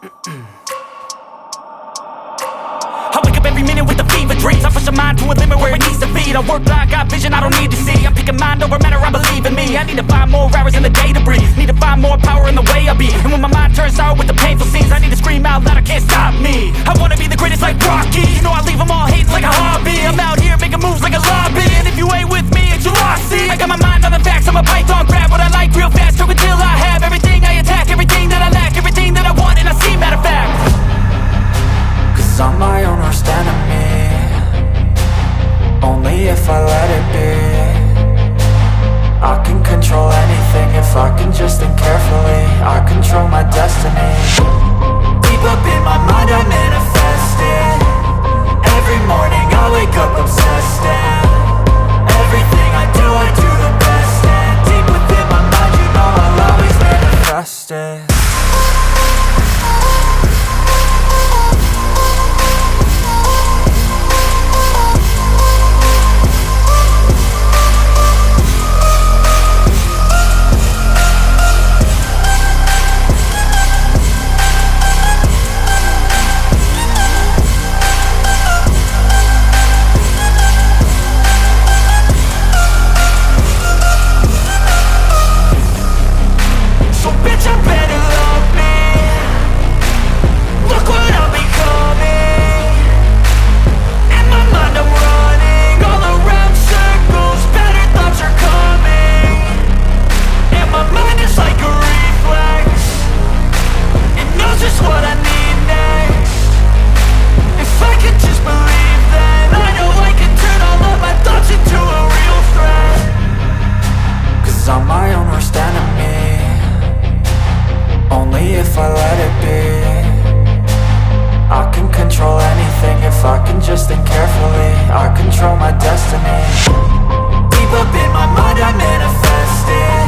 I wake up every minute with the fever dreams. I push my mind to a limit where it needs to be. I work blind, got vision I don't need to see. I'm picking mind over matter, I believe in me. I need to find more hours in the day to breathe. Need to find more power in the way I be. And when my mind turns sour with the painful scenes, I need to scream out loud, I can't stop me. I wanna be the greatest like Rocky. You know I leave them all hating like a hobby. I'm out here making moves like a lobby. And if you ain't with me, it's your loss, see. I got my mind on the facts, I'm a python, grab what I like real fast. Choke until I have everything I attack, everything that I lack, everything that I want and I see, matter of fact. Cause I'm my own worst enemy. Only if I let it be. I can control anything if I can just think carefully. I control my destiny. Deep up in my mind I manifest it. Every morning I wake up obsessed, and everything I do the best. And deep within my mind you know I'll always manifest it. I'm my own worst enemy. Only if I let it be. I can control anything if I can just think carefully. I control my destiny. Deep up in my mind I manifest it.